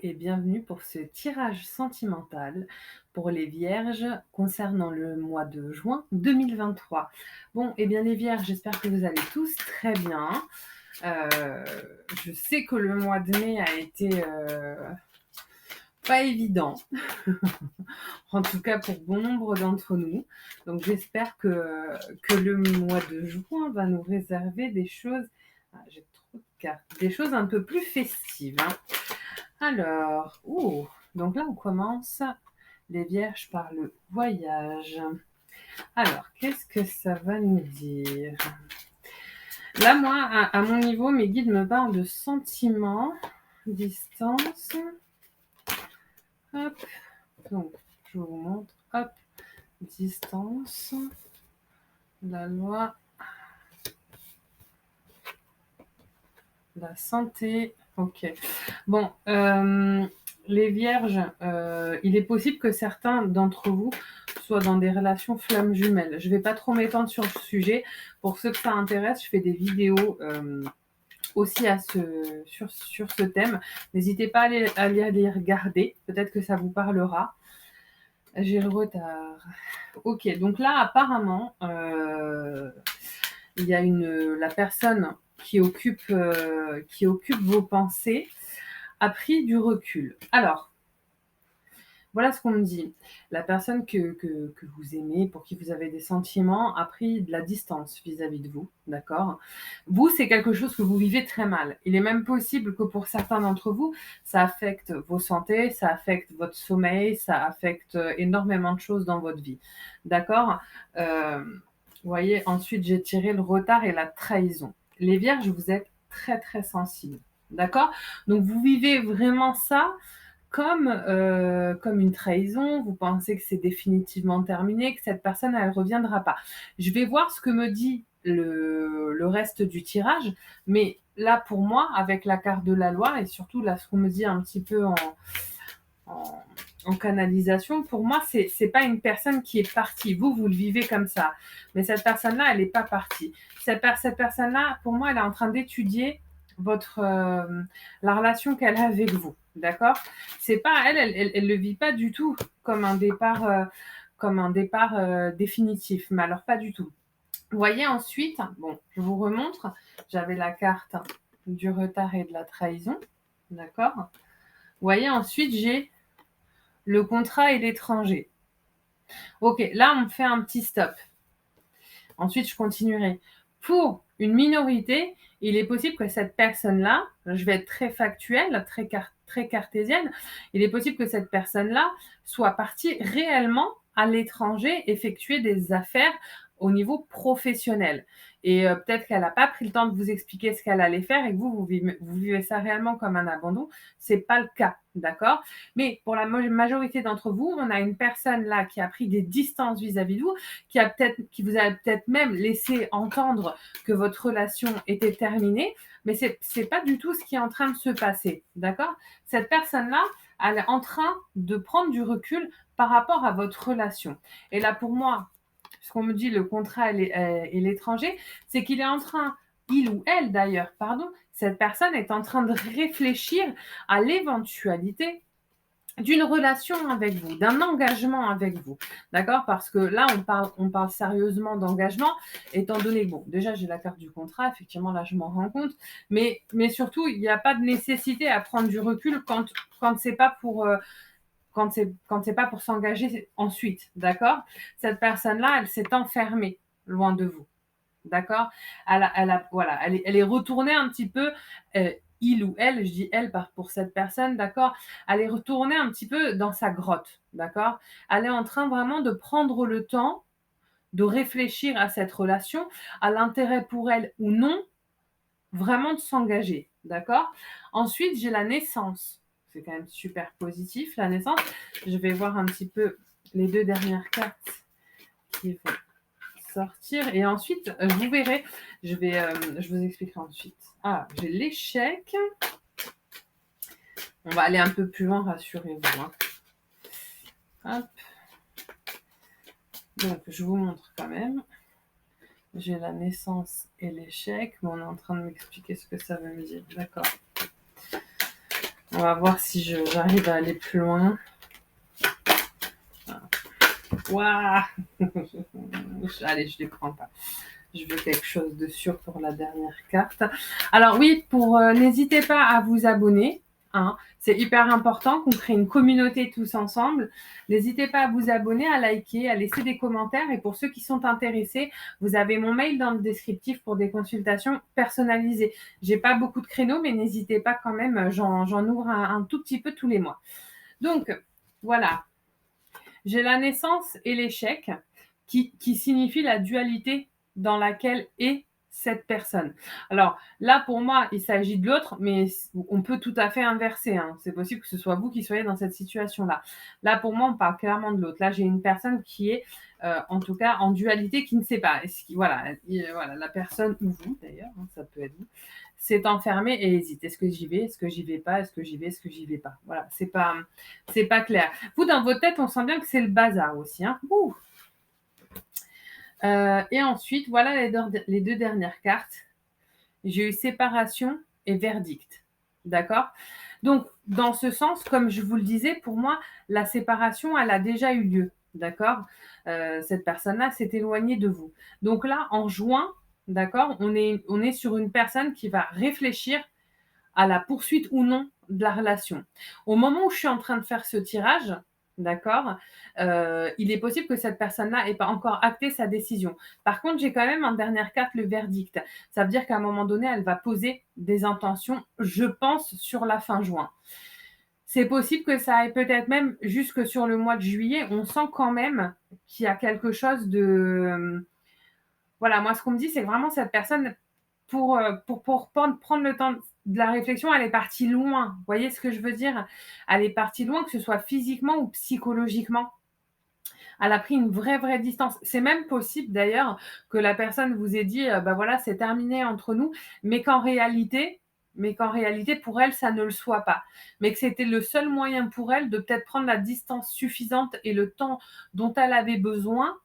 et bienvenue pour ce tirage sentimental pour les vierges concernant le mois de juin 2023. Bon, eh bien les vierges, j'espère que vous allez tous très bien. Heu, je sais que le mois de mai a été, pas évident, en tout cas pour bon nombre d'entre nous. Donc j'espère que le mois de juin va nous réserver des choses j'ai trop de cartes, des choses un peu plus festives, hein. Alors, donc là on commence les vierges par le voyage. Alors, qu'est-ce que ça va nous dire? Là, moi, à mon niveau, mes guides me parlent de sentiments, distance. Hop, donc je vous montre. Hop, distance, la loi, la santé. Ok. Bon, les vierges, il est possible que certains d'entre vous soient dans des relations flammes jumelles. Je ne vais pas trop m'étendre sur le sujet. Pour ceux que ça intéresse, je fais des vidéos aussi sur ce thème. N'hésitez pas à les regarder. Peut-être que ça vous parlera. J'ai le retard. Ok, donc là, apparemment, il y a la personne qui occupe vos pensées a pris du recul. Alors, voilà ce qu'on me dit. La personne que vous aimez, pour qui vous avez des sentiments, a pris de la distance vis-à-vis de vous, d'accord? Vous, c'est quelque chose que vous vivez très mal. Il est même possible que pour certains d'entre vous, ça affecte vos santé, ça affecte votre sommeil, ça affecte énormément de choses dans votre vie, d'accord? Vous voyez, ensuite, j'ai tiré le retard et la trahison. Les vierges, vous êtes très, très sensibles, d'accord? Donc, vous vivez vraiment ça comme une trahison, vous pensez que c'est définitivement terminé, que cette personne, elle reviendra pas. Je vais voir ce que me dit le reste du tirage, mais là, pour moi, avec la carte de la loi et surtout là, ce qu'on me dit un petit peu en en canalisation, pour moi, c'est pas une personne qui est partie. Vous le vivez comme ça, mais cette personne-là, elle est pas partie. Cette personne-là, pour moi, elle est en train d'étudier la relation qu'elle a avec vous, d'accord? C'est pas elle le vit pas du tout comme un départ, définitif, mais alors pas du tout. Vous voyez ensuite, bon, je vous remontre, j'avais la carte du retard et de la trahison, d'accord? Vous voyez ensuite, j'ai le contrat et l'étranger. Ok, là on fait un petit stop. Ensuite, je continuerai. Pour une minorité, il est possible que cette personne-là, je vais être très factuelle, très cartésienne, il est possible que cette personne-là soit partie réellement à l'étranger effectuer des affaires au niveau professionnel. Et peut-être qu'elle n'a pas pris le temps de vous expliquer ce qu'elle allait faire et que vous vivez ça réellement comme un abandon. C'est pas le cas, d'accord? Mais pour la majorité d'entre vous, on a une personne là qui a pris des distances vis-à-vis de vous, qui vous a peut-être même laissé entendre que votre relation était terminée, mais c'est pas du tout ce qui est en train de se passer, d'accord? Cette personne-là, elle est en train de prendre du recul par rapport à votre relation. Et là, pour moi, ce qu'on me dit, le contrat et l'étranger, c'est qu'il est en train, il ou elle d'ailleurs, pardon, cette personne est en train de réfléchir à l'éventualité d'une relation avec vous, d'un engagement avec vous, d'accord? Parce que là, on parle sérieusement d'engagement, étant donné, bon, déjà j'ai la carte du contrat, effectivement là je m'en rends compte, mais surtout il n'y a pas de nécessité à prendre du recul quand c'est pas pour quand c'est pas pour s'engager ensuite, d'accord? Cette personne-là, elle s'est enfermée loin de vous. D'accord? Voilà, elle est retournée un petit peu, il ou elle, je dis elle pour cette personne, d'accord? Elle est retournée un petit peu dans sa grotte, d'accord? Elle est en train vraiment de prendre le temps de réfléchir à cette relation, à l'intérêt pour elle ou non, vraiment de s'engager, d'accord? Ensuite, j'ai la naissance. C'est quand même super positif, la naissance. Je vais voir un petit peu les 2 dernières cartes qui vont sortir et ensuite, vous verrez, je vous expliquerai ensuite. Ah, j'ai l'échec. On va aller un peu plus loin, rassurez-vous, hein. Hop. Donc, je vous montre quand même. J'ai la naissance et l'échec, mais on est en train de m'expliquer ce que ça veut me dire. D'accord. On va voir si j'arrive à aller plus loin. Waouh. Allez, je ne les prends pas. Je veux quelque chose de sûr pour la dernière carte. Alors oui, n'hésitez pas à vous abonner. Hein. C'est hyper important qu'on crée une communauté tous ensemble. N'hésitez pas à vous abonner, à liker, à laisser des commentaires. Et pour ceux qui sont intéressés, vous avez mon mail dans le descriptif pour des consultations personnalisées. J'ai pas beaucoup de créneaux, mais n'hésitez pas quand même. J'en ouvre un tout petit peu tous les mois. Donc, voilà. J'ai la naissance et l'échec qui signifie la dualité dans laquelle est cette personne. Alors là, pour moi, il s'agit de l'autre, mais on peut tout à fait inverser. Hein. C'est possible que ce soit vous qui soyez dans cette situation-là. Là, pour moi, on parle clairement de l'autre. Là, j'ai une personne qui est, en tout cas, en dualité, qui ne sait pas. Voilà, la personne, ou vous d'ailleurs, hein, ça peut être vous, s'est enfermée et hésite. Est-ce que j'y vais? Est-ce que j'y vais pas? Est-ce que j'y vais? Est-ce que j'y vais pas? Voilà, c'est pas clair. Vous, dans votre tête, on sent bien que c'est le bazar aussi. Hein. Et ensuite, voilà les deux dernières cartes. J'ai eu séparation et verdict. D'accord? Donc, dans ce sens, comme je vous le disais, pour moi, la séparation, elle a déjà eu lieu. D'accord? Cette personne-là s'est éloignée de vous. Donc là, en juin, d'accord, on est sur une personne qui va réfléchir à la poursuite ou non de la relation. Au moment où je suis en train de faire ce tirage, d'accord, il est possible que cette personne-là n'ait pas encore acté sa décision. Par contre, j'ai quand même en dernière carte le verdict. Ça veut dire qu'à un moment donné, elle va poser des intentions, je pense, sur la fin juin. C'est possible que ça aille peut-être même jusque sur le mois de juillet. On sent quand même qu'il y a quelque chose de... Voilà, moi, ce qu'on me dit, c'est que vraiment cette personne, pour prendre le temps de la réflexion, elle est partie loin. Vous voyez ce que je veux dire? Elle est partie loin, que ce soit physiquement ou psychologiquement. Elle a pris une vraie distance. C'est même possible d'ailleurs que la personne vous ait dit, bah voilà, c'est terminé entre nous, mais qu'en réalité, pour elle, ça ne le soit pas. Mais que c'était le seul moyen pour elle de peut-être prendre la distance suffisante et le temps dont elle avait besoin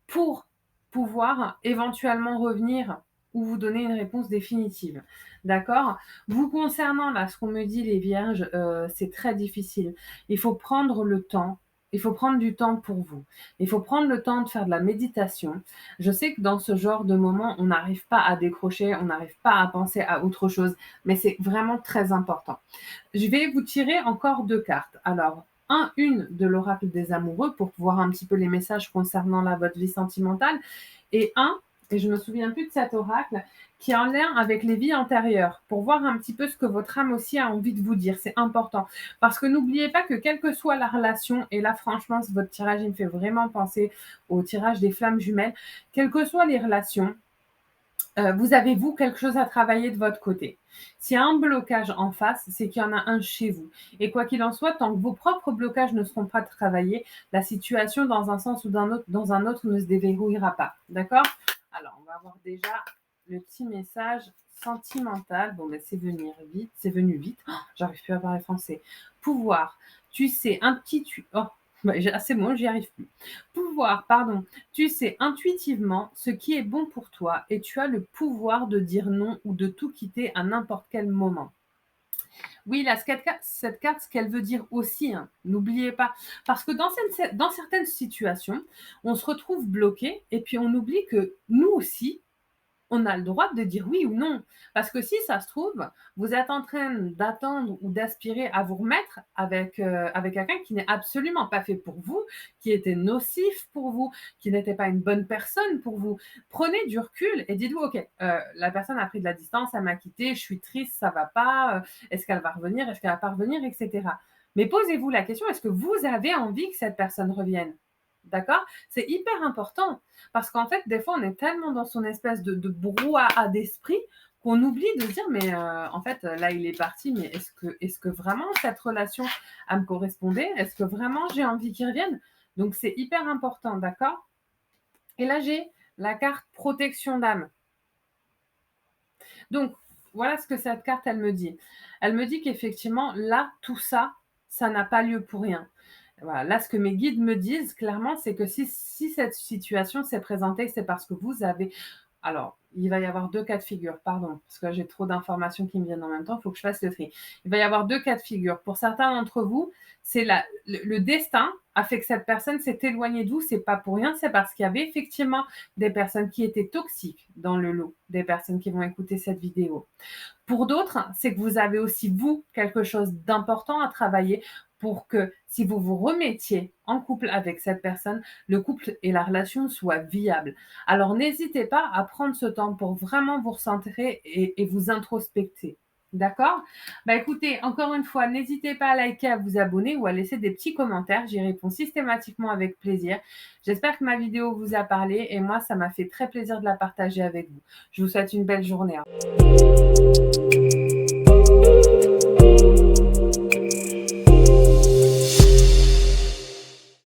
pour pouvoir éventuellement revenir ou vous donner une réponse définitive. D'accord? Vous concernant, là, ce qu'on me dit, les vierges, c'est très difficile. Il faut prendre le temps. Il faut prendre du temps pour vous. Il faut prendre le temps de faire de la méditation. Je sais que dans ce genre de moment, on n'arrive pas à décrocher, on n'arrive pas à penser à autre chose, mais c'est vraiment très important. Je vais vous tirer encore deux cartes. Alors, une de l'oracle des amoureux pour voir un petit peu les messages concernant votre vie sentimentale, et je me souviens plus de cet oracle, qui est en lien avec les vies antérieures, pour voir un petit peu ce que votre âme aussi a envie de vous dire. C'est important. Parce que n'oubliez pas que quelle que soit la relation, et là franchement, votre tirage, il me fait vraiment penser au tirage des flammes jumelles, quelles que soient les relations, vous avez, vous, quelque chose à travailler de votre côté. S'il y a un blocage en face, c'est qu'il y en a un chez vous. Et quoi qu'il en soit, tant que vos propres blocages ne seront pas travaillés, la situation, dans un sens ou dans un autre, ne se déverrouillera pas. D'accord? Alors, on va voir déjà le petit message sentimental. Bon, ben, c'est venu vite. Oh, j'arrive plus à parler français. Pouvoir. Tu sais, oh, c'est bon, j'y arrive plus. Pouvoir, pardon. Tu sais intuitivement ce qui est bon pour toi et tu as le pouvoir de dire non ou de tout quitter à n'importe quel moment. Oui, cette carte, ce qu'elle veut dire aussi, hein, n'oubliez pas, parce que dans certaines situations, on se retrouve bloqué et puis on oublie que nous aussi, on a le droit de dire oui ou non. Parce que si ça se trouve, vous êtes en train d'attendre ou d'aspirer à vous remettre avec quelqu'un qui n'est absolument pas fait pour vous, qui était nocif pour vous, qui n'était pas une bonne personne pour vous. Prenez du recul et dites-vous, OK, la personne a pris de la distance, elle m'a quitté, je suis triste, ça va pas, est-ce qu'elle va revenir, est-ce qu'elle va pas revenir, etc. Mais posez-vous la question, est-ce que vous avez envie que cette personne revienne? D'accord? C'est hyper important. Parce qu'en fait, des fois, on est tellement dans son espèce de brouhaha d'esprit qu'on oublie de se dire, mais en fait, là, il est parti, mais est-ce que vraiment cette relation, elle me correspondait? Est-ce que vraiment j'ai envie qu'il revienne? Donc, c'est hyper important, d'accord? Et là, j'ai la carte protection d'âme. Donc, voilà ce que cette carte, elle me dit. Elle me dit qu'effectivement, là, tout ça, ça n'a pas lieu pour rien. Voilà, là, ce que mes guides me disent clairement, c'est que si cette situation s'est présentée, c'est parce que vous avez... Alors, il va y avoir 2 cas de figure, pardon, parce que j'ai trop d'informations qui me viennent en même temps, il faut que je fasse le tri. Il va y avoir 2 cas de figure. Pour certains d'entre vous, c'est le destin a fait que cette personne s'est éloignée de vous, c'est pas pour rien, c'est parce qu'il y avait effectivement des personnes qui étaient toxiques dans le lot, des personnes qui vont écouter cette vidéo. Pour d'autres, c'est que vous avez aussi, vous, quelque chose d'important à travailler pour que si vous vous remettiez en couple avec cette personne, le couple et la relation soient viables. Alors n'hésitez pas à prendre ce temps pour vraiment vous recentrer et vous introspecter. D'accord? Bah écoutez, encore une fois, n'hésitez pas à liker, à vous abonner ou à laisser des petits commentaires. J'y réponds systématiquement avec plaisir. J'espère que ma vidéo vous a parlé et moi, ça m'a fait très plaisir de la partager avec vous. Je vous souhaite une belle journée.